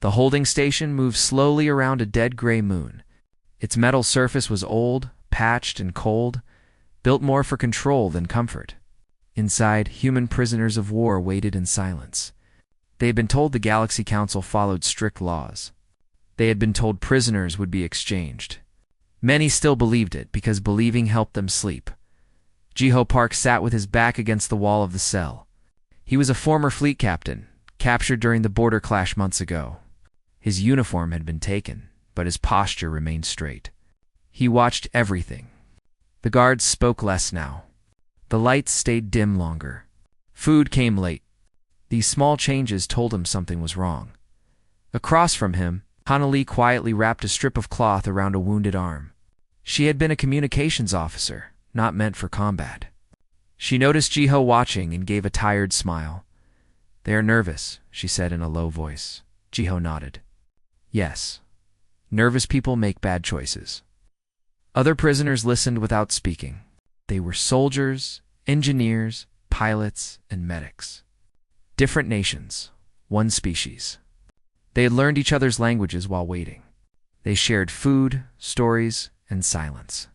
The holding station moved slowly around a dead gray moon. Its metal surface was old, patched, and cold, built more for control than comfort. Inside, human prisoners of war waited in silence. They had been told the Galaxy Council followed strict laws. They had been told prisoners would be exchanged. Many still believed it because believing helped them sleep. Jiho Park sat with his back against the wall of the cell. He was a former fleet captain, captured during the border clash months ago. His uniform had been taken, but his posture remained straight. He watched everything. The guards spoke less now. The lights stayed dim longer. Food came late. These small changes told him something was wrong. Across from him, Hanali quietly wrapped a strip of cloth around a wounded arm. She had been a communications officer, not meant for combat. She noticed Jiho watching and gave a tired smile. "They are nervous," she said in a low voice. Jiho nodded. "Yes. Nervous people make bad choices." Other prisoners listened without speaking. They were soldiers, engineers, pilots, and medics. Different nations, one species. They had learned each other's languages while waiting. They shared food, stories, and silence.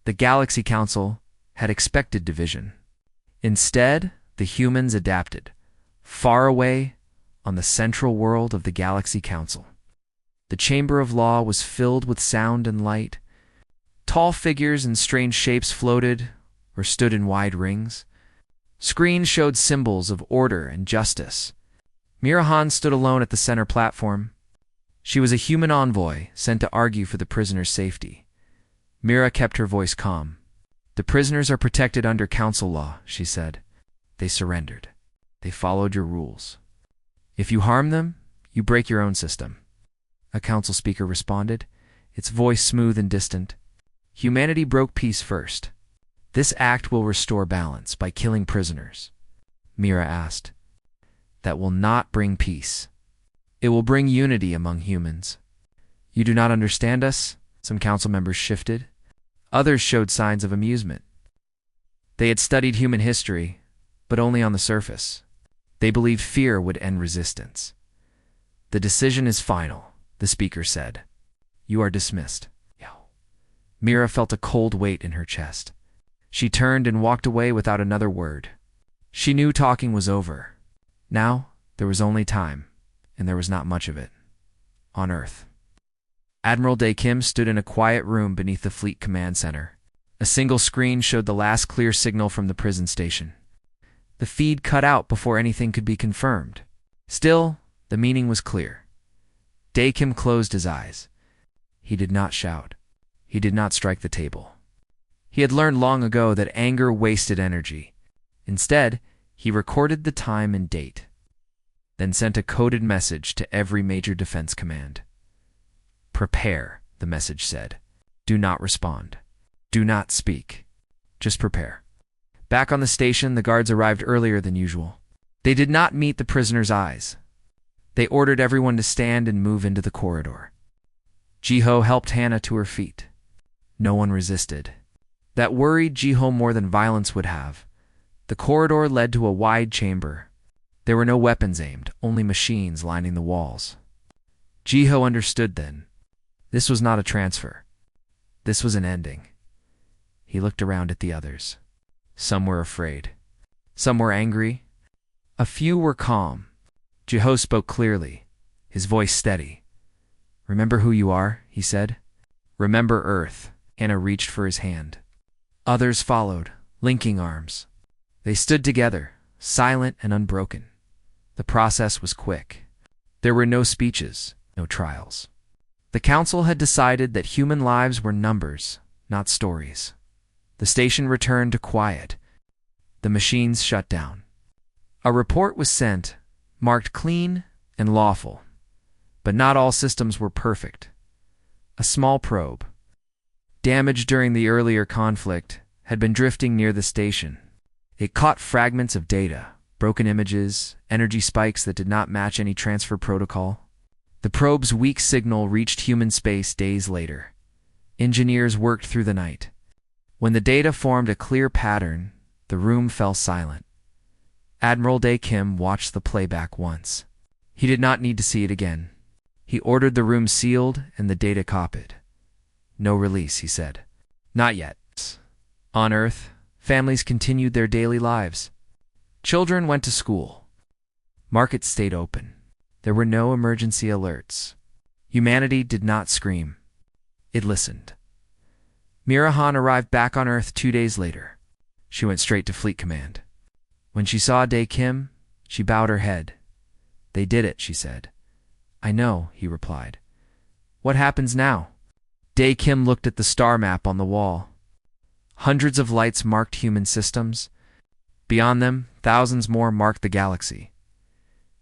The Galaxy Council had expected division. Instead, the humans adapted, far away on the central world of the Galaxy Council. The Chamber of Law was filled with sound and light. Tall figures in strange shapes floated or stood in wide rings. Screens showed symbols of order and justice. Mirahan stood alone at the center platform. She was a human envoy sent to argue for the prisoners' safety. Mira kept her voice calm. "The prisoners are protected under council law," she said. "They surrendered. They followed your rules. If you harm them, you break your own system." A council speaker responded, its voice smooth and distant. "Humanity broke peace first. This act will restore balance by killing prisoners." Mira asked. "That will not bring peace. It will bring unity among humans." "You do not understand us?" Some council members shifted. Others showed signs of amusement. They had studied human history, but only on the surface. They believed fear would end resistance. "The decision is final," the speaker said. "You are dismissed." Mira felt a cold weight in her chest. She turned and walked away without another word. She knew talking was over. Now, there was only time, and there was not much of it. On Earth. Admiral Dae Kim stood in a quiet room beneath the Fleet Command Center. A single screen showed the last clear signal from the prison station. The feed cut out before anything could be confirmed. Still, the meaning was clear. Dae Kim closed his eyes. He did not shout. He did not strike the table. He had learned long ago that anger wasted energy. Instead, he recorded the time and date, then sent a coded message to every major defense command. "Prepare," the message said. "Do not respond. Do not speak. Just prepare." Back on the station, the guards arrived earlier than usual. They did not meet the prisoner's eyes. They ordered everyone to stand and move into the corridor. Jiho helped Hannah to her feet. No one resisted. That worried Jiho more than violence would have. The corridor led to a wide chamber. There were no weapons aimed, only machines lining the walls. Jiho understood then. This was not a transfer. This was an ending. He looked around at the others. Some were afraid. Some were angry. A few were calm. Jiho spoke clearly, his voice steady. "Remember who you are," he said. "Remember Earth." Hannah reached for his hand. Others followed, linking arms. They stood together, silent and unbroken. The process was quick. There were no speeches, no trials. The council had decided that human lives were numbers, not stories. The station returned to quiet. The machines shut down. A report was sent, marked clean and lawful. But not all systems were perfect. A small probe, damaged during the earlier conflict, had been drifting near the station. It caught fragments of data, broken images, energy spikes that did not match any transfer protocol. The probe's weak signal reached human space days later. Engineers worked through the night. When the data formed a clear pattern, the room fell silent. Admiral Dae Kim watched the playback once. He did not need to see it again. He ordered the room sealed and the data copied. No release, he said. Not yet. On Earth, families continued their daily lives. Children went to school. Markets stayed open. There were no emergency alerts. Humanity did not scream. It listened. Mirahan arrived back on Earth 2 days later. She went straight to Fleet Command. When she saw Dae Kim, she bowed her head. They did it, she said. I know, he replied. What happens now? Dae Kim looked at the star map on the wall. Hundreds of lights marked human systems. Beyond them, thousands more marked the galaxy.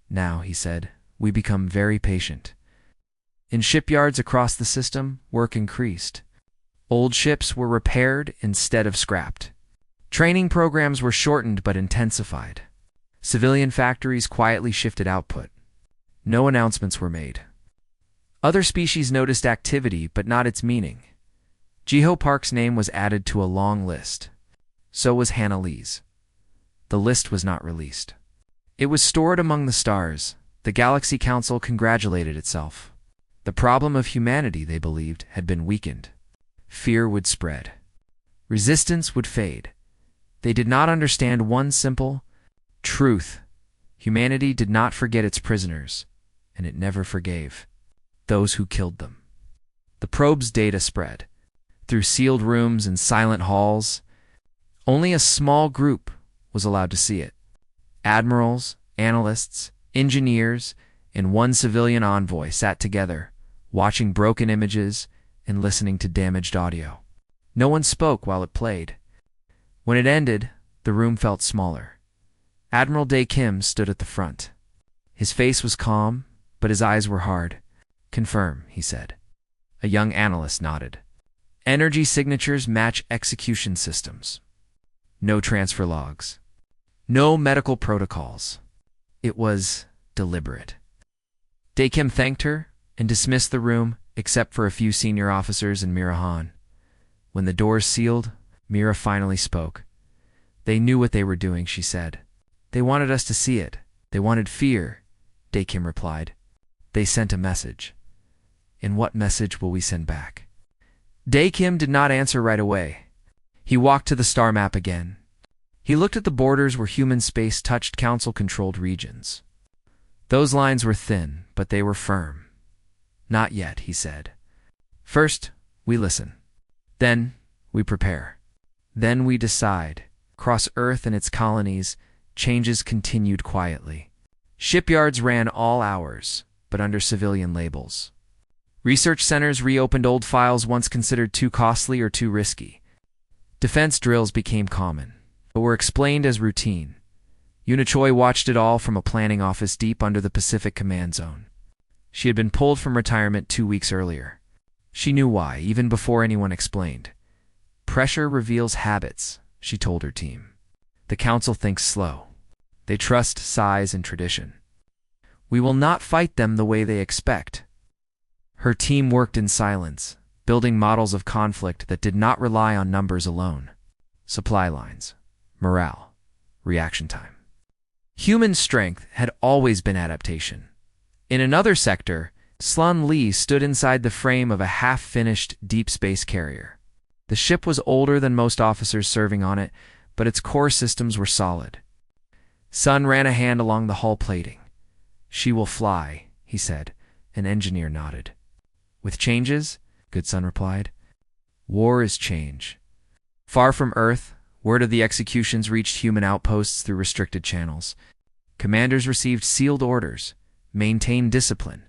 Now, he said, we become very patient. In shipyards across the system, work increased. Old ships were repaired instead of scrapped. Training programs were shortened but intensified. Civilian factories quietly shifted output. No announcements were made. Other species noticed activity but not its meaning. Jiho Park's name was added to a long list. So was Hannah Lee's. The list was not released. It was stored among the stars. The Galaxy Council congratulated itself. The problem of humanity, they believed, had been weakened. Fear would spread. Resistance would fade. They did not understand one simple truth. Humanity did not forget its prisoners, and it never forgave those who killed them. The probe's data spread. Through sealed rooms and silent halls, only a small group was allowed to see it. Admirals, analysts, engineers, and one civilian envoy sat together, watching broken images and listening to damaged audio. No one spoke while it played. When it ended, the room felt smaller. Admiral Dae Kim stood at the front. His face was calm, but his eyes were hard. Confirm, he said. A young analyst nodded. Energy signatures match execution systems. No transfer logs. No medical protocols. It was deliberate. Dae Kim thanked her and dismissed the room, except for a few senior officers and Mira Han. When the doors sealed, Mira finally spoke. They knew what they were doing, she said. They wanted us to see it. They wanted fear, Dae Kim replied. They sent a message. And what message will we send back? Dae Kim did not answer right away. He walked to the star map again. He looked at the borders where human space touched council-controlled regions. Those lines were thin, but they were firm. Not yet, he said. First, we listen. Then, we prepare. Then we decide. Across Earth and its colonies, changes continued quietly. Shipyards ran all hours, but under civilian labels. Research centers reopened old files once considered too costly or too risky. Defense drills became common, but were explained as routine. Unichoi watched it all from a planning office deep under the Pacific Command Zone. She had been pulled from retirement 2 weeks earlier. She knew why, even before anyone explained. Pressure reveals habits, she told her team. The council thinks slow. They trust size and tradition. We will not fight them the way they expect. Her team worked in silence, building models of conflict that did not rely on numbers alone. Supply lines, morale, reaction time. Human strength had always been adaptation. In another sector, Slun Lee stood inside the frame of a half-finished deep space carrier. The ship was older than most officers serving on it, but its core systems were solid. Sun ran a hand along the hull plating. She will fly, he said. An engineer nodded. With changes, Good Sun replied. War is change. Far from Earth, word of the executions reached human outposts through restricted channels. Commanders received sealed orders. Maintain discipline.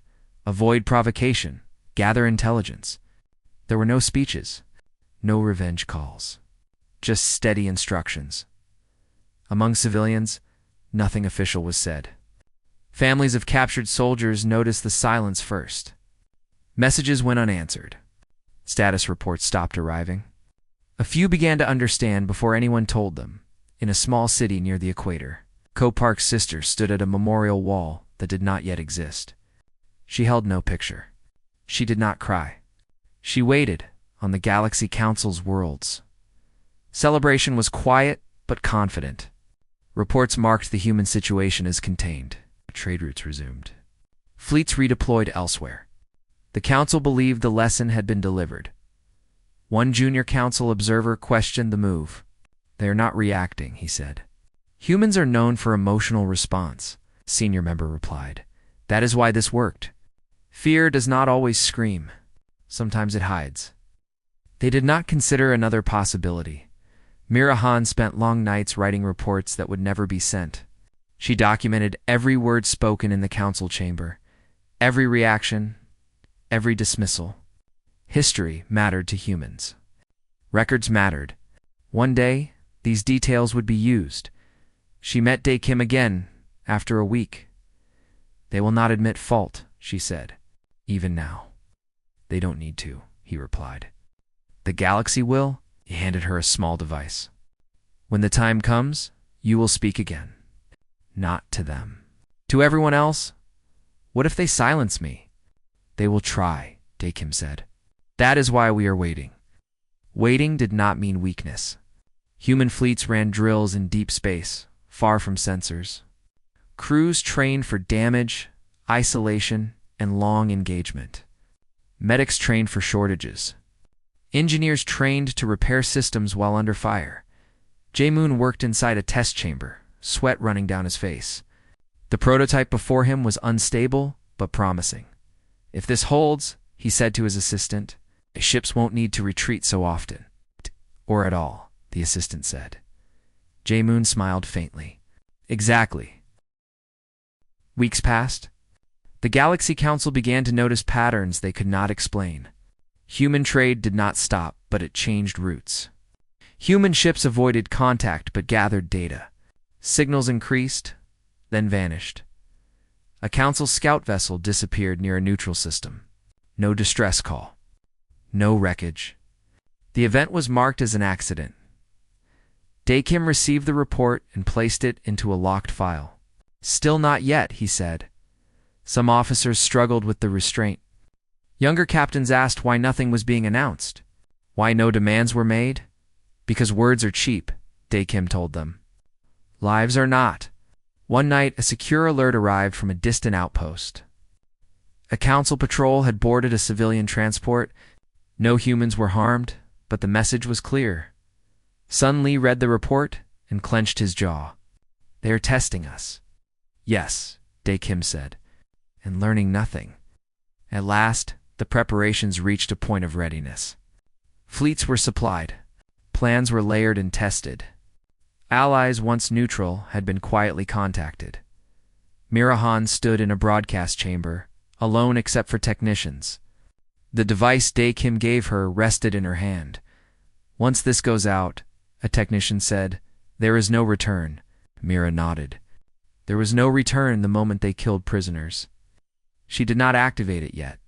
Avoid provocation. Gather intelligence. There were no speeches. No revenge calls. Just steady instructions. Among civilians, nothing official was said. Families of captured soldiers noticed the silence first. Messages went unanswered. Status reports stopped arriving. A few began to understand before anyone told them. In a small city near the equator, Ko Park's sister stood at a memorial wall that did not yet exist. She held no picture. She did not cry. She waited on the Galaxy Council's worlds. Celebration was quiet but confident. Reports marked the human situation as contained. Trade routes resumed. Fleets redeployed elsewhere. The council believed the lesson had been delivered. One junior council observer questioned the move. "They are not reacting," he said. "Humans are known for emotional response," senior member replied. "That is why this worked. Fear does not always scream. Sometimes it hides." They did not consider another possibility. Mirahan spent long nights writing reports that would never be sent. She documented every word spoken in the council chamber, every reaction, every dismissal. History mattered to humans. Records mattered. One day, these details would be used. She met Dae Kim again after a week. "They will not admit fault," she said. "Even now." "They don't need to," he replied. "The galaxy will." He handed her a small device. "When the time comes, you will speak again. Not to them. To everyone else, what if they silence me?" "They will try," Dae Kim said. "That is why we are waiting." Waiting did not mean weakness. Human fleets ran drills in deep space, far from sensors. Crews trained for damage, isolation, and long engagement. Medics trained for shortages. Engineers trained to repair systems while under fire. Jae-moon worked inside a test chamber, sweat running down his face. The prototype before him was unstable, but promising. "If this holds," he said to his assistant, "ships won't need to retreat so often." "Or at all," the assistant said. Jae-moon smiled faintly. "Exactly." Weeks passed. The Galaxy Council began to notice patterns they could not explain. Human trade did not stop, but it changed routes. Human ships avoided contact but gathered data. Signals increased, then vanished. A council scout vessel disappeared near a neutral system. No distress call. No wreckage. The event was marked as an accident. Dae Kim received the report and placed it into a locked file. "Still not yet," he said. Some officers struggled with the restraint. Younger captains asked why nothing was being announced. Why no demands were made? "Because words are cheap," Dae Kim told them. "Lives are not." One night, a secure alert arrived from a distant outpost. A council patrol had boarded a civilian transport. No humans were harmed, but the message was clear. Sun Lee read the report and clenched his jaw. "They are testing us." "Yes," Dae Kim said, "and learning nothing." At last, the preparations reached a point of readiness. Fleets were supplied. Plans were layered and tested. Allies once neutral had been quietly contacted. Mirahan stood in a broadcast chamber, alone except for technicians. The device Dae Kim gave her rested in her hand. "Once this goes out," a technician said, "there is no return." Mira nodded. There was no return the moment they killed prisoners. She did not activate it yet.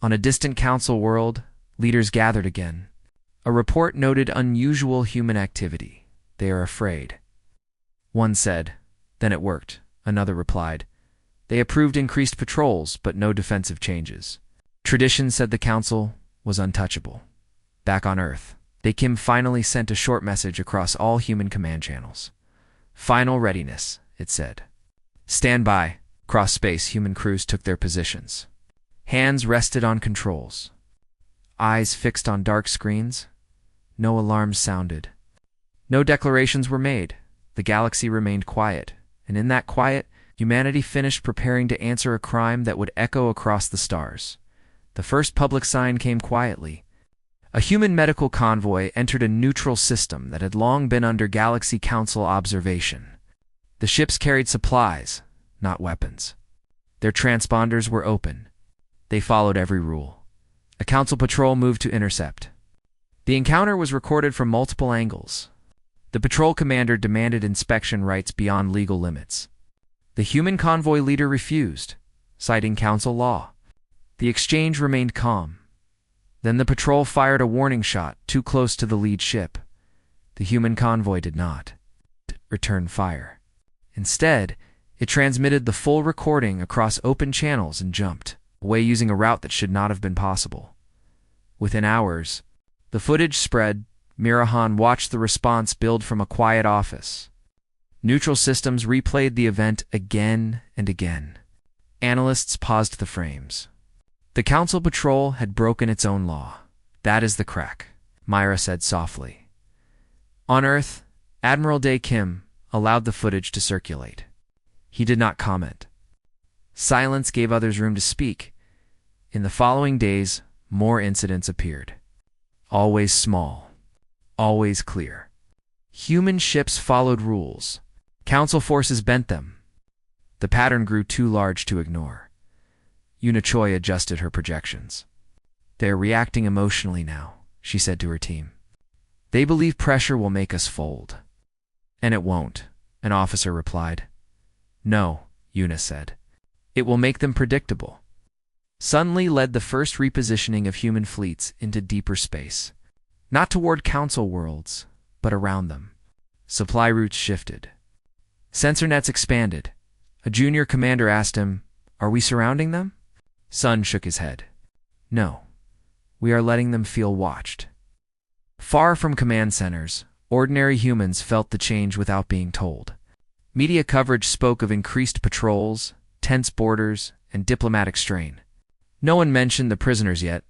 On a distant council world, leaders gathered again. A report noted unusual human activity. "They are afraid." One said, "Then it worked." Another replied, "They approved increased patrols, but no defensive changes." Tradition, said the council, was untouchable. Back on Earth, Dae Kim finally sent a short message across all human command channels. "Final readiness," it said. "Stand by." Across space, human crews took their positions. Hands rested on controls. Eyes fixed on dark screens. No alarms sounded. No declarations were made. The galaxy remained quiet, and in that quiet, humanity finished preparing to answer a crime that would echo across the stars. The first public sign came quietly. A human medical convoy entered a neutral system that had long been under Galaxy Council observation. The ships carried supplies, not weapons. Their transponders were open. They followed every rule. A council patrol moved to intercept. The encounter was recorded from multiple angles. The patrol commander demanded inspection rights beyond legal limits. The human convoy leader refused, citing council law. The exchange remained calm. Then the patrol fired a warning shot too close to the lead ship. The human convoy did not return fire. Instead, it transmitted the full recording across open channels and jumped away using a route that should not have been possible. Within hours, the footage spread. Mirahan watched the response build from a quiet office. Neutral systems replayed the event again and again. Analysts paused the frames. The Council patrol had broken its own law. That is the crack, Myra said softly. On Earth, Admiral Dae Kim allowed the footage to circulate. He did not comment. Silence gave others room to speak. In the following days, more incidents appeared. Always small. Always clear. Human ships followed rules. Council forces bent them. The pattern grew too large to ignore. Choi adjusted her projections. They are reacting emotionally now, she said to her team. They believe pressure will make us fold. And it won't, an officer replied. No, Yuna said. It will make them predictable. Sun Li led the first repositioning of human fleets into deeper space. Not toward Council worlds, but around them. Supply routes shifted. Sensor nets expanded. A junior commander asked him, Are we surrounding them? Sun shook his head. No. We are letting them feel watched. Far from command centers, ordinary humans felt the change without being told. Media coverage spoke of increased patrols, tense borders, and diplomatic strain. No one mentioned the prisoners yet.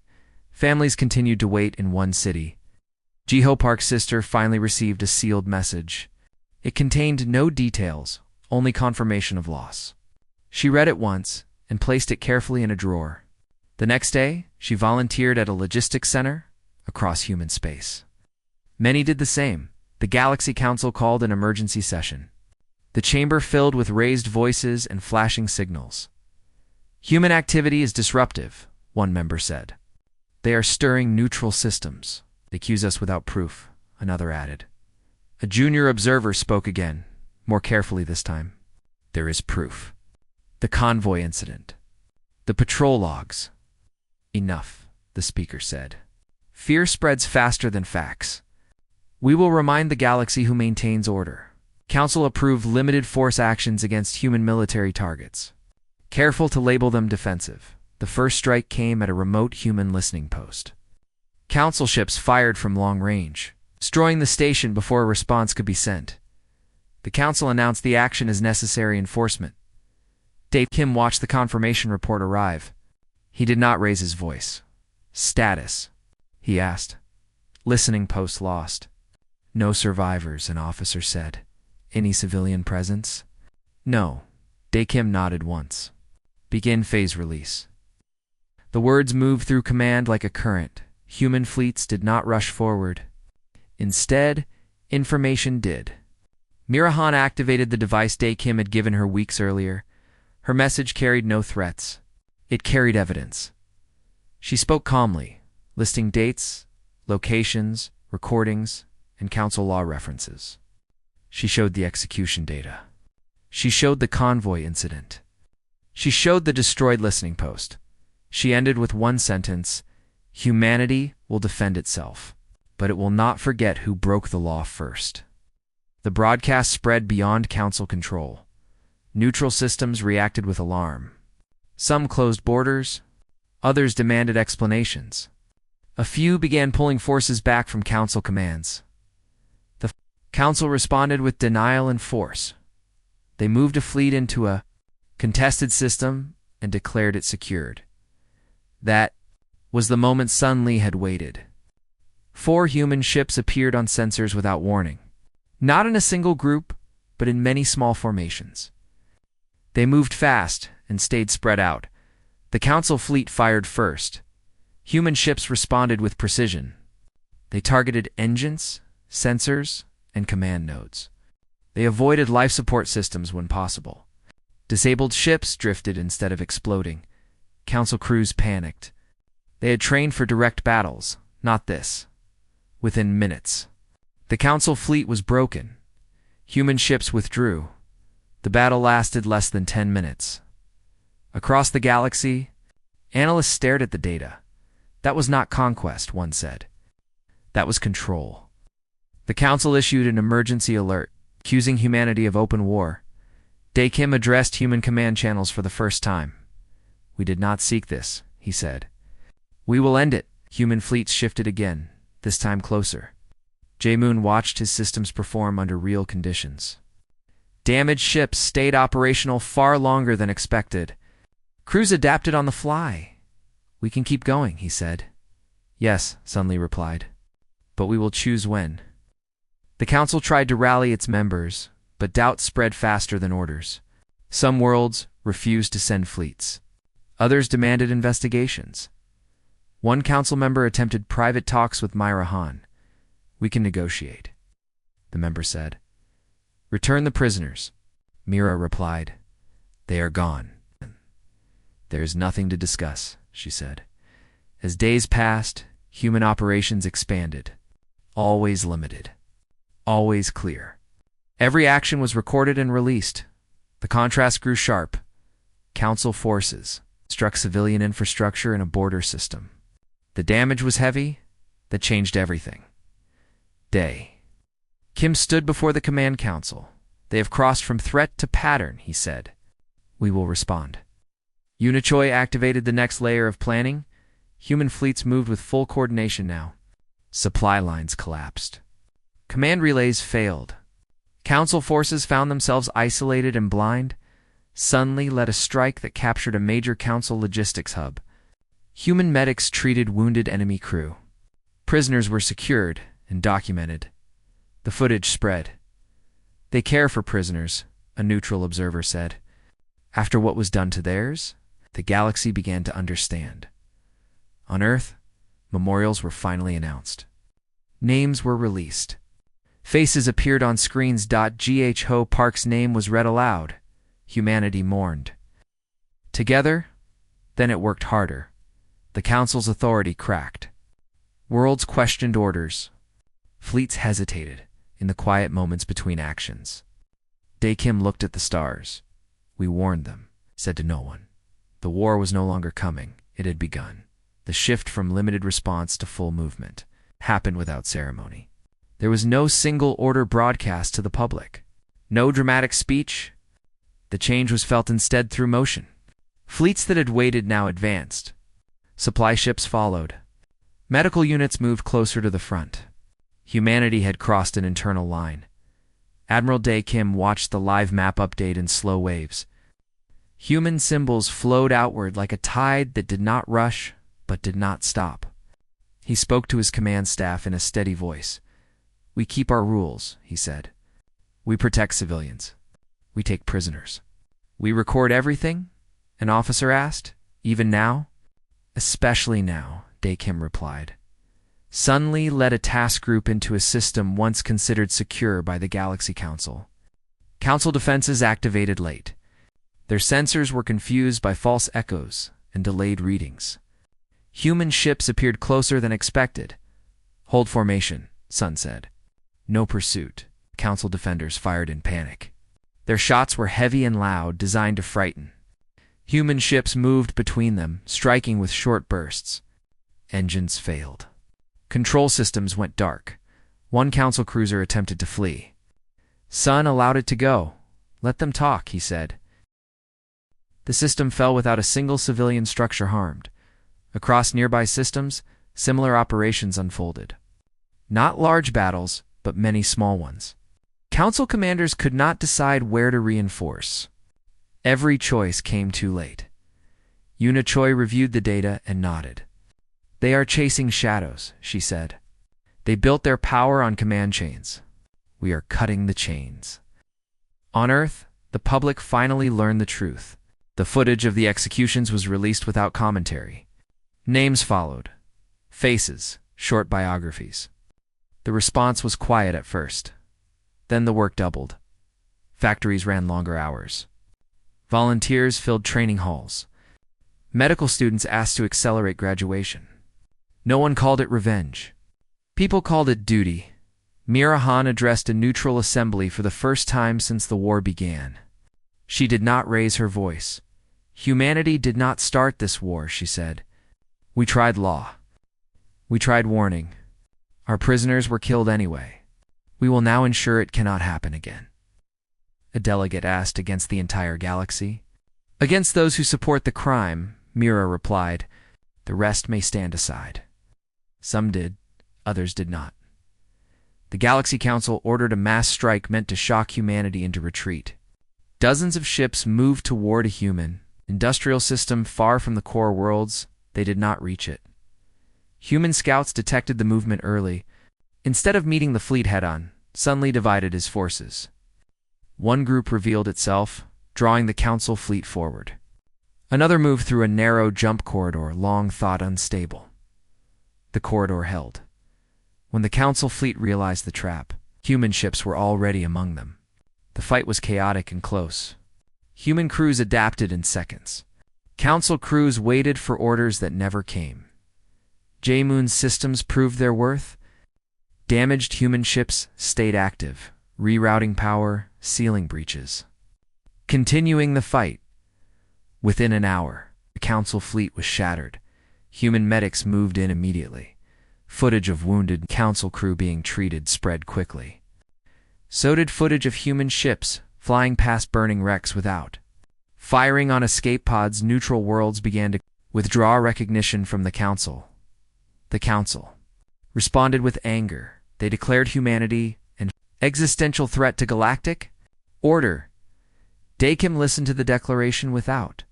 Families continued to wait in one city. Jiho Park's sister finally received a sealed message. It contained no details, only confirmation of loss. She read it once and placed it carefully in a drawer. The next day, she volunteered at a logistics center across human space. Many did the same. The Galaxy Council called an emergency session. The chamber filled with raised voices and flashing signals. Human activity is disruptive, one member said. They are stirring neutral systems. They accuse us without proof, another added. A junior observer spoke again, more carefully this time. There is proof. The convoy incident. The patrol logs. Enough, the speaker said. Fear spreads faster than facts. We will remind the galaxy who maintains order. Council approved limited force actions against human military targets. Careful to label them defensive. The first strike came at a remote human listening post. Council ships fired from long range, destroying the station before a response could be sent. The Council announced the action as necessary enforcement. Dae Kim watched the confirmation report arrive. He did not raise his voice. Status, he asked. Listening post lost. No survivors, an officer said. Any civilian presence? No. Dae Kim nodded once. Begin phase release. The words moved through command like a current. Human fleets did not rush forward. Instead, information did. Mirahan activated the device Dae Kim had given her weeks earlier. Her message carried no threats. It carried evidence. She spoke calmly, listing dates, locations, recordings, and council law references. She showed the execution data. She showed the convoy incident. She showed the destroyed listening post. She ended with one sentence: Humanity will defend itself, but it will not forget who broke the law first. The broadcast spread beyond council control. Neutral systems reacted with alarm. Some closed borders. Others demanded explanations. A few began pulling forces back from council commands. The council responded with denial and force. They moved a fleet into a contested system and declared it secured. That was the moment Sun Li had waited. 4 human ships appeared on sensors without warning. Not in a single group, but in many small formations. They moved fast and stayed spread out. The council fleet fired first. Human ships responded with precision. They targeted engines, sensors, and command nodes. They avoided life support systems when possible. Disabled ships drifted instead of exploding. Council crews panicked. They had trained for direct battles, not this. Within minutes, the council fleet was broken. Human ships withdrew. The battle lasted less than 10 minutes. Across the galaxy, analysts stared at the data. That was not conquest, one said. That was control. The council issued an emergency alert, accusing humanity of open war. Dae Kim addressed human command channels for the first time. We did not seek this, he said. We will end it. Human fleets shifted again, this time closer. Jae-moon watched his systems perform under real conditions. Damaged ships stayed operational far longer than expected. Crews adapted on the fly. We can keep going, he said. Yes, Sun Li replied. But we will choose when. The council tried to rally its members, but doubt spread faster than orders. Some worlds refused to send fleets. Others demanded investigations. One council member attempted private talks with Myra Han. We can negotiate, the member said. Return the prisoners, Mira replied. They are gone. There is nothing to discuss, she said. As days passed, human operations expanded. Always limited. Always clear. Every action was recorded and released. The contrast grew sharp. Council forces struck civilian infrastructure and a border system. The damage was heavy. That changed everything. Day. Kim stood before the command council. They have crossed from threat to pattern, he said. We will respond. Unichoi activated the next layer of planning. Human fleets moved with full coordination now. Supply lines collapsed. Command relays failed. Council forces found themselves isolated and blind. Sun Li led a strike that captured a major council logistics hub. Human medics treated wounded enemy crew. Prisoners were secured and documented. The footage spread. They care for prisoners, a neutral observer said. After what was done to theirs, the galaxy began to understand. On Earth, memorials were finally announced. Names were released. Faces appeared on screens. G.H. Ho Park's name was read aloud. Humanity mourned. Together, then it worked harder. The Council's authority cracked. Worlds questioned orders. Fleets hesitated in the quiet moments between actions. Dae Kim looked at the stars. We warned them, said to no one. The war was no longer coming. It had begun. The shift from limited response to full movement happened without ceremony. There was no single order broadcast to the public. No dramatic speech. The change was felt instead through motion. Fleets that had waited now advanced. Supply ships followed. Medical units moved closer to the front. Humanity had crossed an internal line. Admiral Dae Kim watched the live map update in slow waves. Human symbols flowed outward like a tide that did not rush, but did not stop. He spoke to his command staff in a steady voice. We keep our rules, he said. We protect civilians. We take prisoners. We record everything? An officer asked. Even now? Especially now, Dae Kim replied. Sun Li led a task group into a system once considered secure by the Galaxy Council. Council defenses activated late. Their sensors were confused by false echoes and delayed readings. Human ships appeared closer than expected. Hold formation, Sun said. No pursuit. Council defenders fired in panic. Their shots were heavy and loud, designed to frighten. Human ships moved between them, striking with short bursts. Engines failed. Control systems went dark. One council cruiser attempted to flee. Sun allowed it to go. Let them talk, he said. The system fell without a single civilian structure harmed. Across nearby systems, similar operations unfolded. Not large battles, but many small ones. Council commanders could not decide where to reinforce. Every choice came too late. Unichoi reviewed the data and nodded. They are chasing shadows, she said. They built their power on command chains. We are cutting the chains. On Earth, the public finally learned the truth. The footage of the executions was released without commentary. Names followed. Faces, short biographies. The response was quiet at first. Then the work doubled. Factories ran longer hours. Volunteers filled training halls. Medical students asked to accelerate graduation. No one called it revenge. People called it duty. Mira Han addressed a neutral assembly for the first time since the war began. She did not raise her voice. Humanity did not start this war, she said. We tried law. We tried warning. Our prisoners were killed anyway. We will now ensure it cannot happen again. A delegate asked, against the entire galaxy. Against those who support the crime, Mira replied. The rest may stand aside. Some did, others did not. The Galaxy Council ordered a mass strike meant to shock humanity into retreat. Dozens of ships moved toward a human, industrial system far from the core worlds, They did not reach it. Human scouts detected the movement early. Instead of meeting the fleet head-on, Sunli divided his forces. One group revealed itself, drawing the Council fleet forward. Another moved through a narrow jump corridor long thought unstable. The corridor held. When the Council fleet realized the trap, human ships were already among them. The fight was chaotic and close. Human crews adapted in seconds. Council crews waited for orders that never came. J-Moon's systems proved their worth. Damaged human ships stayed active, rerouting power, sealing breaches. Continuing the fight. Within an hour, the Council fleet was shattered. Human medics moved in immediately. Footage of wounded Council crew being treated spread quickly. So did footage of human ships flying past burning wrecks without. Firing on escape pods, neutral worlds began to withdraw recognition from the Council. The Council responded with anger. They declared humanity an existential threat to galactic order. Dakim listened to the declaration without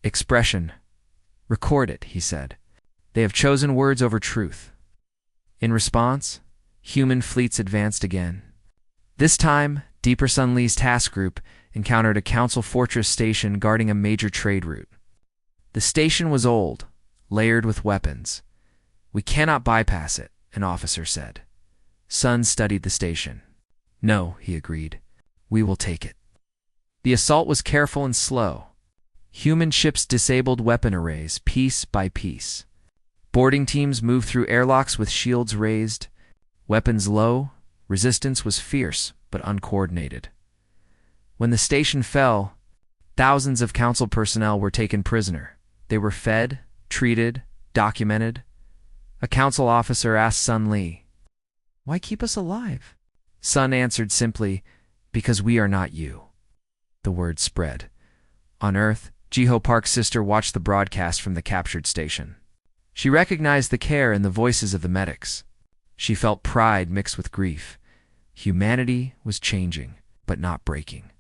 expression. "Record it," he said. "They have chosen words over truth." In response, human fleets advanced again. This time, Deeper Sunli's task group encountered a Council fortress station guarding a major trade route. The station was old, layered with weapons. "We cannot bypass it," an officer said. Sun studied the station. "No," he agreed. "We will take it." The assault was careful and slow. Human ships disabled weapon arrays piece by piece. Boarding teams moved through airlocks with shields raised. Weapons low, resistance was fierce but uncoordinated. When the station fell, thousands of Council personnel were taken prisoner. They were fed, treated, documented. A Council officer asked Sun Li, "Why keep us alive?" Sun answered simply, "Because we are not you." The word spread. On Earth, Jiho Park's sister watched the broadcast from the captured station. She recognized the care in the voices of the medics. She felt pride mixed with grief. Humanity was changing, but not breaking.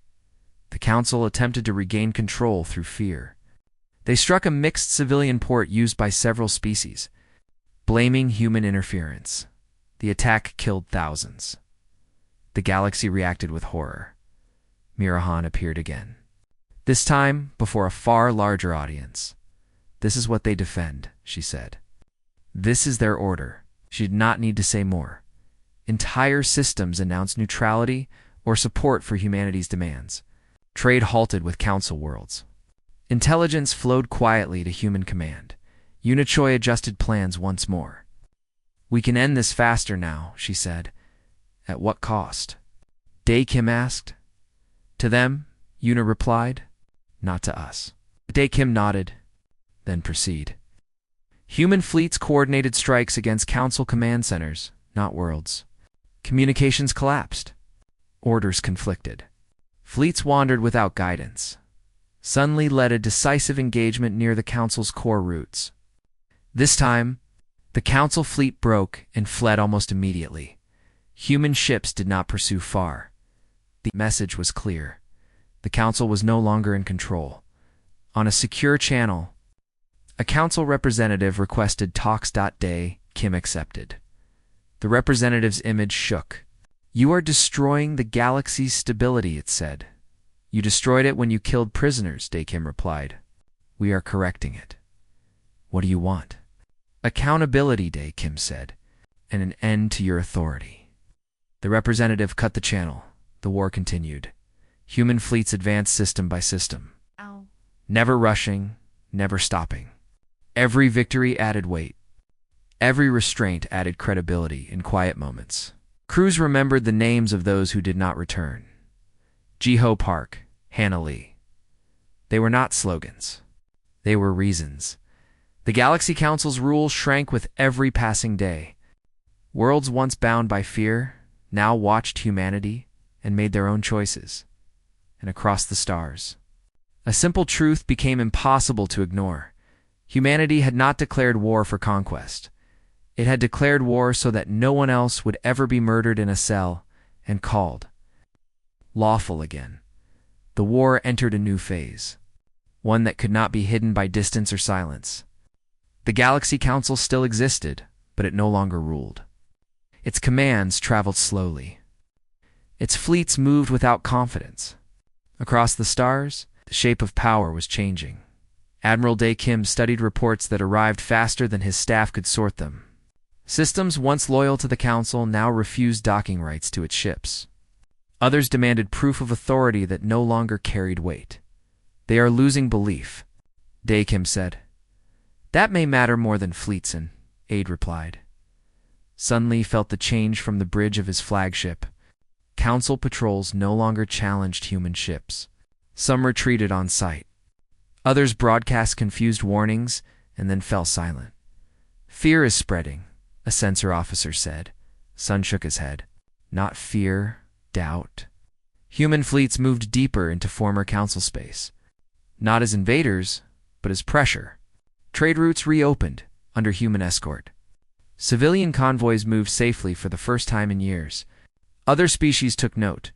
The Council attempted to regain control through fear. They struck a mixed civilian port used by several species, blaming human interference. The attack killed thousands. The galaxy reacted with horror. Mirahan appeared again. This time, before a far larger audience. "This is what they defend," she said. "This is their order." She did not need to say more. Entire systems announced neutrality or support for humanity's demands. Trade halted with Council worlds. Intelligence flowed quietly to human command. Unichoi adjusted plans once more. "We can end this faster now," she said. "At what cost?" Dae Kim asked. "To them," Una replied. "Not to us." Dae Kim nodded. "Then proceed." Human fleets coordinated strikes against Council command centers, not worlds. Communications collapsed. Orders conflicted. Fleets wandered without guidance. Sun Li led a decisive engagement near the Council's core routes. This time, the Council fleet broke and fled almost immediately. Human ships did not pursue far. The message was clear. The Council was no longer in control. On a secure channel, a Council representative requested talks. Dae Kim accepted. The representative's image shook. "You are destroying the galaxy's stability," it said. "You destroyed it when you killed prisoners," Dae Kim replied. "We are correcting it." "What do you want?" "Accountability," Dae Kim said, "and an end to your authority." The representative cut the channel. The war continued. Human fleets advanced system by system. Ow. Never rushing, never stopping. Every victory added weight. Every restraint added credibility in quiet moments. Crews remembered the names of those who did not return. Jiho Park, Hannah Lee. They were not slogans. They were reasons. The Galaxy Council's rule shrank with every passing day. Worlds once bound by fear now watched humanity and made their own choices. And across the stars, a simple truth became impossible to ignore. Humanity had not declared war for conquest. It had declared war so that no one else would ever be murdered in a cell and called lawful again. The war entered a new phase, one that could not be hidden by distance or silence. The Galaxy Council still existed, but it no longer ruled. Its commands traveled slowly. Its fleets moved without confidence. Across the stars, the shape of power was changing. Admiral Dae Kim studied reports that arrived faster than his staff could sort them. Systems once loyal to the Council now refused docking rights to its ships. Others demanded proof of authority that no longer carried weight. "They are losing belief," Dae Kim said. "That may matter more than fleetson," Aide replied. Sun Li felt the change from the bridge of his flagship. Council patrols no longer challenged human ships. Some retreated on sight. Others broadcast confused warnings and then fell silent. "Fear is spreading," a sensor officer said. Sun shook his head. "Not fear, doubt." Human fleets moved deeper into former Council space. Not as invaders, but as pressure. Trade routes reopened under human escort. Civilian convoys moved safely for the first time in years. Other species took note.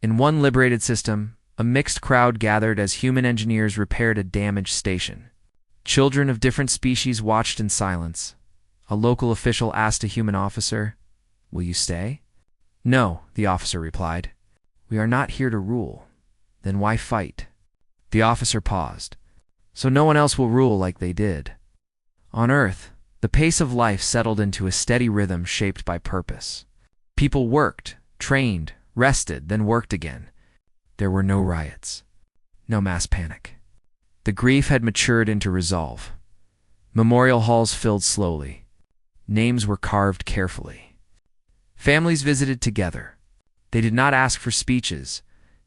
In one liberated system, a mixed crowd gathered as human engineers repaired a damaged station. Children of different species watched in silence. A local official asked a human officer, "Will you stay?" "No," the officer replied. "We are not here to rule." "Then why fight?" The officer paused. "So no one else will rule like they did." On Earth, the pace of life settled into a steady rhythm shaped by purpose. People worked, trained, rested, then worked again. There were no riots, no mass panic. The grief had matured into resolve. Memorial halls filled slowly. Names were carved carefully. Families visited together. They did not ask for speeches.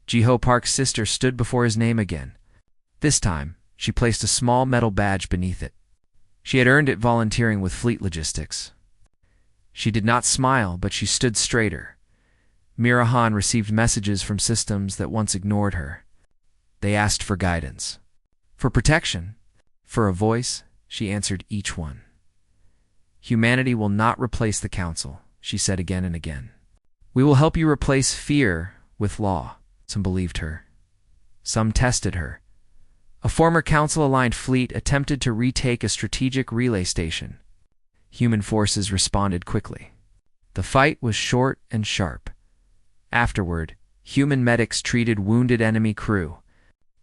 Jiho Park's sister stood before his name again. This time, she placed a small metal badge beneath it. She had earned it volunteering with fleet logistics. She did not smile, but she stood straighter. Mirahan received messages from systems that once ignored her. They asked for guidance, for protection, for a voice. She answered each one. "Humanity will not replace the Council," she said again and again. "We will help you replace fear with law." Some believed her. Some tested her. A former Council-aligned fleet attempted to retake a strategic relay station. Human forces responded quickly. The fight was short and sharp. Afterward, human medics treated wounded enemy crew.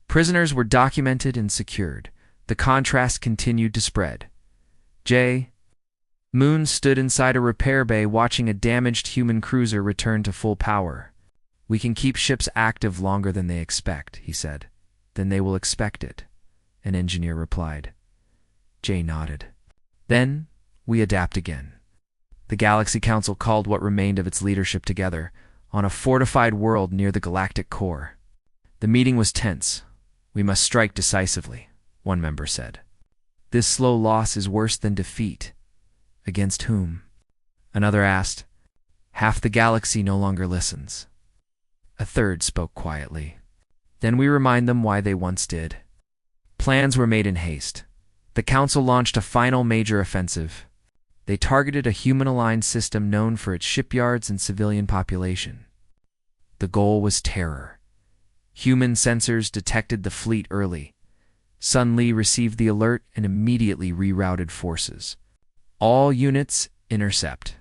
Prisoners were documented and secured. The contrast continued to spread. J. Moon stood inside a repair bay watching a damaged human cruiser return to full power. "We can keep ships active longer than they expect," he said. "Then they will expect it," an engineer replied. Jay nodded. "Then we adapt again." The Galaxy Council called what remained of its leadership together on a fortified world near the galactic core. The meeting was tense. "We must strike decisively," one member said. "This slow loss is worse than defeat." "Against whom?" Another asked. "Half the galaxy no longer listens." A third spoke quietly. "Then we remind them why they once did." Plans were made in haste. The Council launched a final major offensive. They targeted a human-aligned system known for its shipyards and civilian population. The goal was terror. Human sensors detected the fleet early. Sun Li received the alert and immediately rerouted forces. "All units intercept.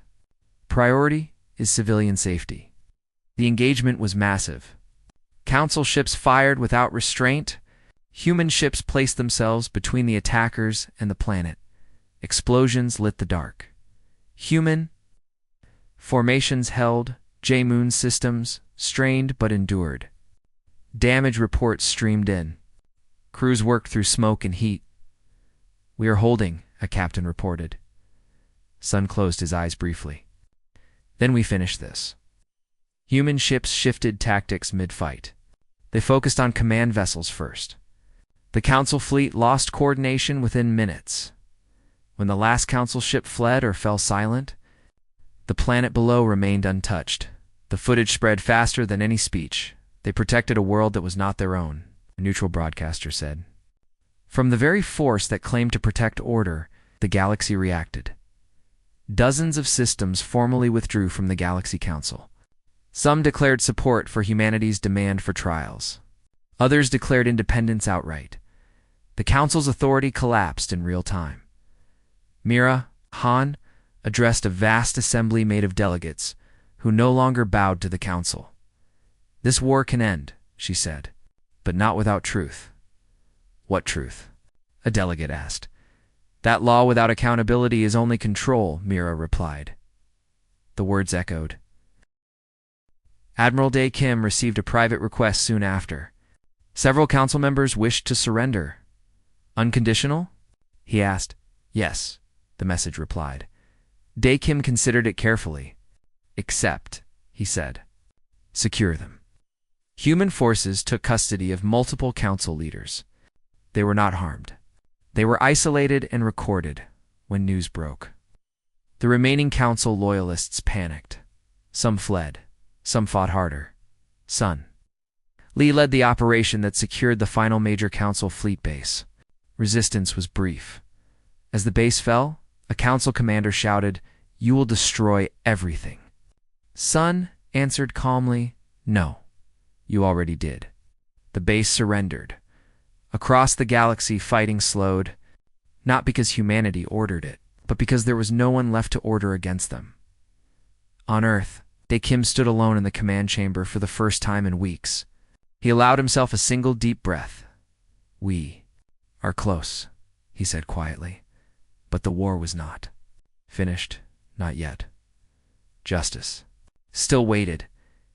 Priority is civilian safety." The engagement was massive. Council ships fired without restraint. Human ships placed themselves between the attackers and the planet. Explosions lit the dark. Human formations held. J-Moon systems strained but endured. Damage reports streamed in. Crews worked through smoke and heat. "We are holding," a captain reported. Sun closed his eyes briefly. "Then we finish this." Human ships shifted tactics mid-fight. They focused on command vessels first. The Council fleet lost coordination within minutes. When the last Council ship fled or fell silent, the planet below remained untouched. The footage spread faster than any speech. "They protected a world that was not their own," a neutral broadcaster said. From the very force that claimed to protect order, the galaxy reacted. Dozens of systems formally withdrew from the Galaxy Council. Some declared support for humanity's demand for trials. Others declared independence outright. The Council's authority collapsed in real time. Mira, Han, addressed a vast assembly made of delegates who no longer bowed to the council. "This war can end," she said, "but not without truth." "What truth?" a delegate asked. "That law without accountability is only control," Mira replied. The words echoed. Admiral Dae Kim received a private request soon after. Several council members wished to surrender. "Unconditional?" he asked. "Yes," the message replied. Dae Kim considered it carefully. "Except," he said, "secure them." Human forces took custody of multiple council leaders. They were not harmed. They were isolated and recorded when news broke. The remaining council loyalists panicked. Some fled. Some fought harder. Sun Lee led the operation that secured the final major council fleet base. Resistance was brief. As the base fell, a council commander shouted, "You will destroy everything." Sun answered calmly, "No, you already did." The base surrendered. Across the galaxy, fighting slowed, not because humanity ordered it, but because there was no one left to order against them. On Earth, Dae Kim stood alone in the command chamber for the first time in weeks. He allowed himself a single deep breath. "We are close," he said quietly. But the war was not finished, not yet. Justice still waited,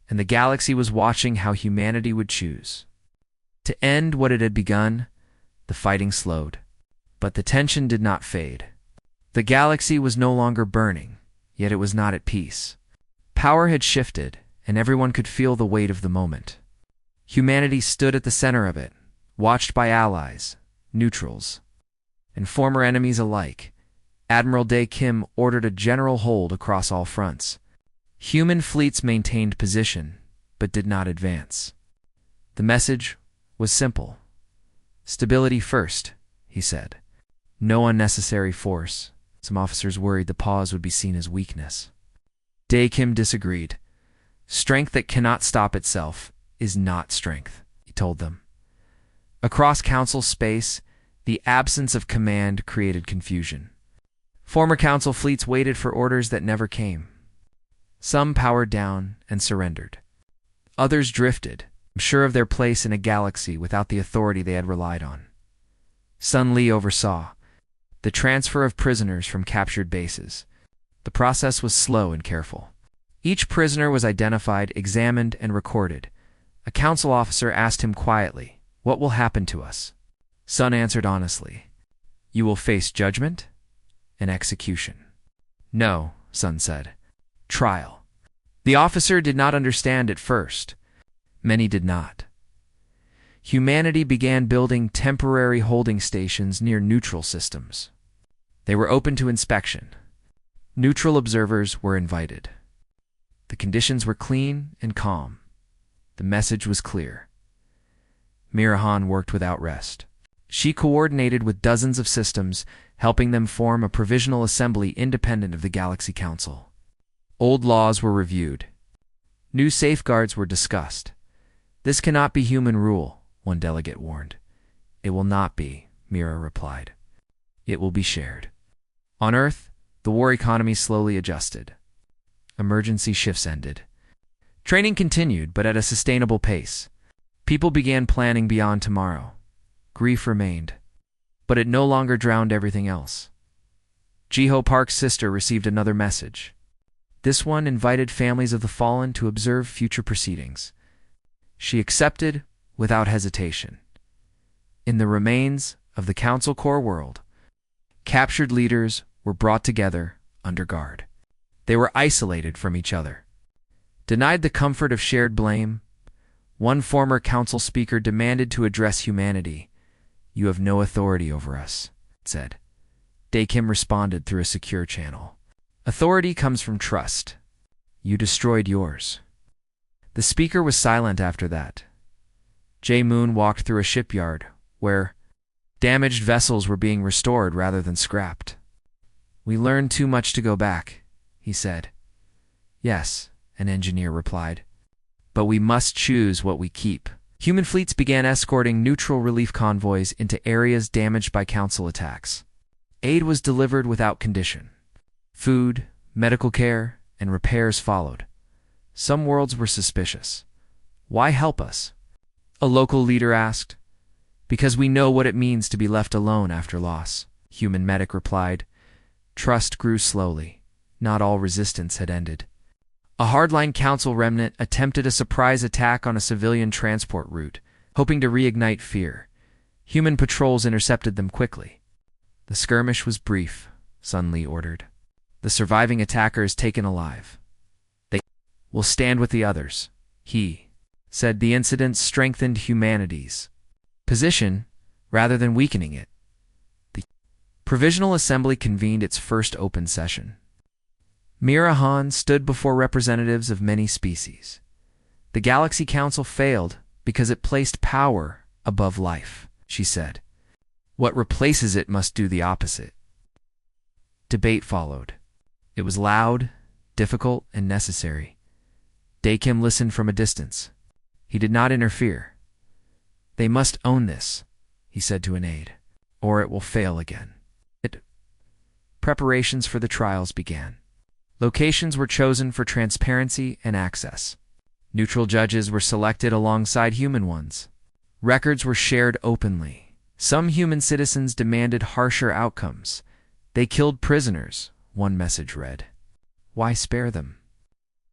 and the galaxy was watching how humanity would choose. To end what it had begun, the fighting slowed. But the tension did not fade. The galaxy was no longer burning, yet it was not at peace. Power had shifted, and everyone could feel the weight of the moment. Humanity stood at the center of it, watched by allies, neutrals, and former enemies alike. Admiral Dae Kim ordered a general hold across all fronts. Human fleets maintained position, but did not advance. The message was simple. "Stability first," he said. "No unnecessary force." Some officers worried the pause would be seen as weakness. Dae Kim disagreed. "Strength that cannot stop itself is not strength," he told them. Across council space, the absence of command created confusion. Former council fleets waited for orders that never came. Some powered down and surrendered. Others drifted, sure of their place in a galaxy without the authority they had relied on. Sun Lee oversaw the transfer of prisoners from captured bases. The process was slow and careful. Each prisoner was identified, examined, and recorded. A council officer asked him quietly, "What will happen to us?" Sun answered honestly, "You will face judgment and execution." "No," Sun said. "Trial." The officer did not understand at first. Many did not. Humanity began building temporary holding stations near neutral systems. They were open to inspection. Neutral observers were invited. The conditions were clean and calm. The message was clear. Mira Han worked without rest. She coordinated with dozens of systems, helping them form a provisional assembly independent of the Galaxy Council. Old laws were reviewed. New safeguards were discussed. "This cannot be human rule," one delegate warned. "It will not be," Mira replied. "It will be shared." On Earth, the war economy slowly adjusted. Emergency shifts ended. Training continued, but at a sustainable pace. People began planning beyond tomorrow. Grief remained, but it no longer drowned everything else. Jiho Park's sister received another message. This one invited families of the fallen to observe future proceedings. She accepted without hesitation. In the remains of the Council Core world, captured leaders were brought together under guard. They were isolated from each other. Denied the comfort of shared blame, one former council speaker demanded to address humanity. "You have no authority over us," it said. Dae Kim responded through a secure channel. "Authority comes from trust. You destroyed yours." The speaker was silent after that. Jae Moon walked through a shipyard where damaged vessels were being restored rather than scrapped. "We learned too much to go back," he said. "Yes," an engineer replied. "But we must choose what we keep." Human fleets began escorting neutral relief convoys into areas damaged by council attacks. Aid was delivered without condition. Food, medical care, and repairs followed. Some worlds were suspicious. "Why help us?" a local leader asked. "Because we know what it means to be left alone after loss," human medic replied. Trust grew slowly. Not all resistance had ended. A hardline council remnant attempted a surprise attack on a civilian transport route, hoping to reignite fear. Human patrols intercepted them quickly. The skirmish was brief, Sun Li ordered. "The surviving attackers taken alive. They will stand with the others," he said. The incident strengthened humanity's position rather than weakening it. The Provisional Assembly convened its first open session. Mirahan stood before representatives of many species. "The Galaxy Council failed because it placed power above life," she said. "What replaces it must do the opposite." Debate followed. It was loud, difficult, and necessary. Dakim listened from a distance. He did not interfere. "They must own this," he said to an aide, "or it will fail again." Preparations for the trials began. Locations were chosen for transparency and access. Neutral judges were selected alongside human ones. Records were shared openly. Some human citizens demanded harsher outcomes. "They killed prisoners," one message read. "Why spare them?"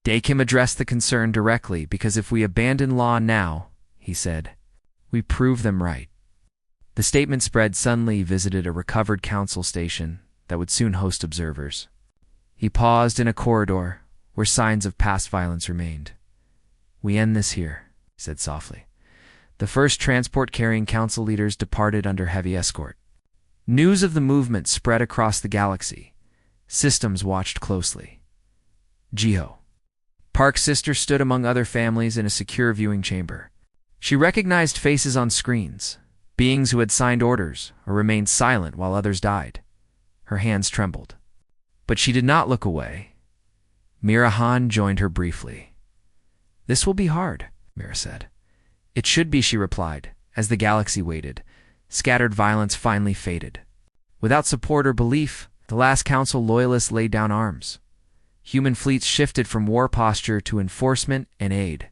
Dakim addressed the concern directly. "Because if we abandon law now," he said, "we prove them right." The statement spread. Sun Li visited a recovered council station that would soon host observers. He paused in a corridor where signs of past violence remained. "We end this here," he said softly. The first transport carrying council leaders departed under heavy escort. News of the movement spread across the galaxy. Systems watched closely. Jiho, Park's sister, stood among other families in a secure viewing chamber. She recognized faces on screens, beings who had signed orders or remained silent while others died. Her hands trembled. But she did not look away. Mirahan joined her briefly. "This will be hard," Mira said. "It should be," she replied, as the galaxy waited. Scattered violence finally faded. Without support or belief, the last council loyalists laid down arms. Human fleets shifted from war posture to enforcement and aid.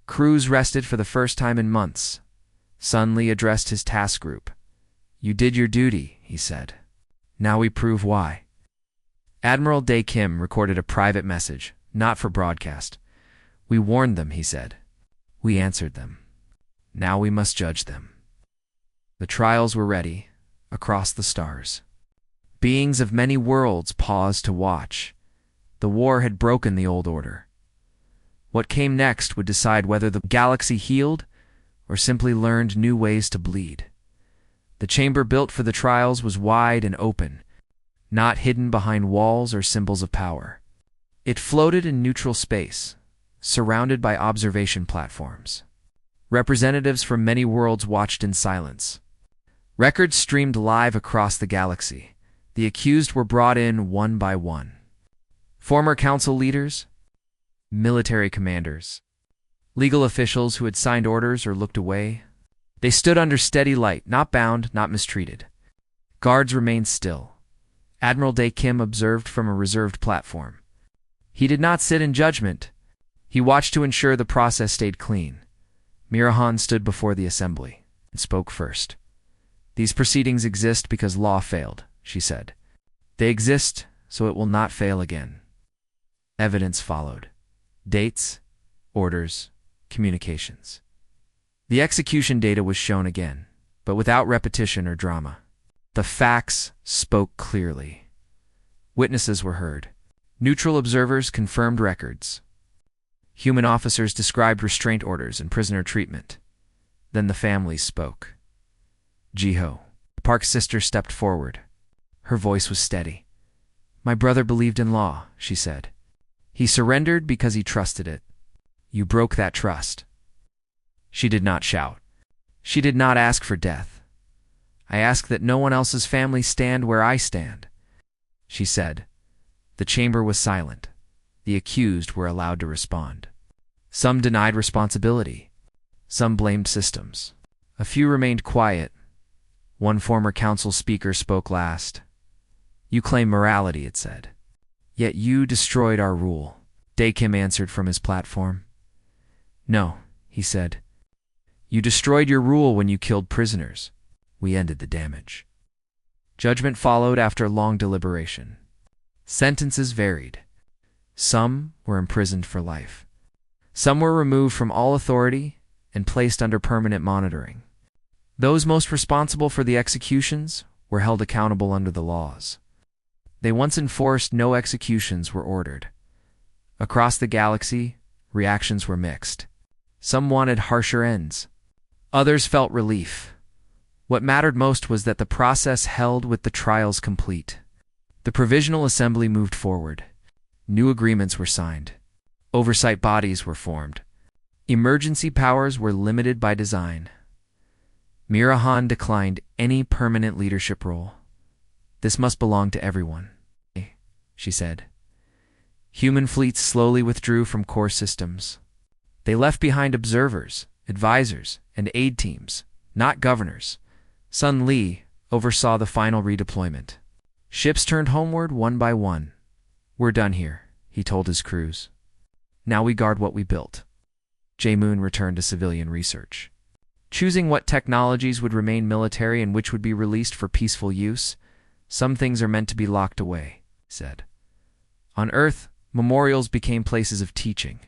Crews rested for the first time in months. Sun Li addressed his task group. "You did your duty," he said. "Now we prove why." Admiral Dakim recorded a private message, not for broadcast. "We warned them," he said. "We answered them. Now we must judge them." The trials were ready, across the stars. Beings of many worlds paused to watch. The war had broken the old order. What came next would decide whether the galaxy healed or simply learned new ways to bleed. The chamber built for the trials was wide and open, not hidden behind walls or symbols of power. It floated in neutral space, surrounded by observation platforms. Representatives from many worlds watched in silence. Records streamed live across the galaxy. The accused were brought in one by one. Former council leaders, military commanders, legal officials who had signed orders or looked away. They stood under steady light, not bound, not mistreated. Guards remained still. Admiral Dakim observed from a reserved platform. He did not sit in judgment. He watched to ensure the process stayed clean. Mirahan stood before the assembly and spoke first. "These proceedings exist because law failed," she said. "They exist so it will not fail again." Evidence followed. Dates, orders, communications. The execution data was shown again, but without repetition or drama. The facts spoke clearly. Witnesses were heard. Neutral observers confirmed records. Human officers described restraint orders and prisoner treatment. Then the families spoke. Jiho, Park's sister, stepped forward. Her voice was steady. "My brother believed in law," she said. "He surrendered because he trusted it. You broke that trust." She did not shout. She did not ask for death. "I ask that no one else's family stand where I stand," she said. The chamber was silent. The accused were allowed to respond. Some denied responsibility. Some blamed systems. A few remained quiet. One former council speaker spoke last. You claim morality, it said. Yet you destroyed our rule. Dae Kim answered from his platform. No, he said. You destroyed your rule when you killed prisoners. We ended the damage. Judgment followed after long deliberation. Sentences varied. Some were imprisoned for life. Some were removed from all authority and placed under permanent monitoring. Those most responsible for the executions were held accountable under the laws. They once enforced no executions were ordered. Across the galaxy, reactions were mixed. Some wanted harsher ends. Others felt relief. What mattered most was that the process held with the trials complete. The Provisional Assembly moved forward. New agreements were signed. Oversight bodies were formed. Emergency powers were limited by design. Mirahan declined any permanent leadership role. This must belong to everyone, she said. Human fleets slowly withdrew from core systems. They left behind observers, advisors, and aid teams, not governors. Sun Li oversaw the final redeployment. Ships turned homeward one by one. We're done here, he told his crews. Now we guard what we built. Jae-moon returned to civilian research. Choosing what technologies would remain military and which would be released for peaceful use, some things are meant to be locked away, he said. On Earth, memorials became places of teaching.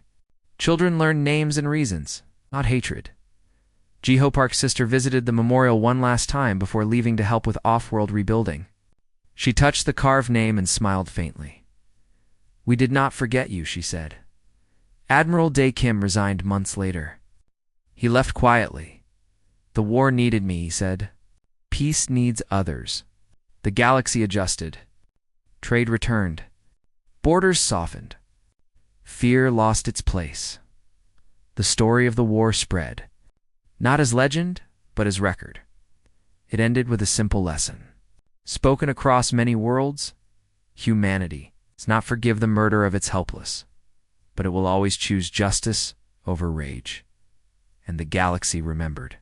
Children learned names and reasons, not hatred. Jiho Park's sister visited the memorial one last time before leaving to help with off-world rebuilding. She touched the carved name and smiled faintly. We did not forget you, she said. Admiral Dae Kim resigned months later. He left quietly. The war needed me, he said. Peace needs others. The galaxy adjusted. Trade returned. Borders softened. Fear lost its place. The story of the war spread. Not as legend, but as record. It ended with a simple lesson. Spoken across many worlds, humanity does not forgive the murder of its helpless, but it will always choose justice over rage. And the galaxy remembered.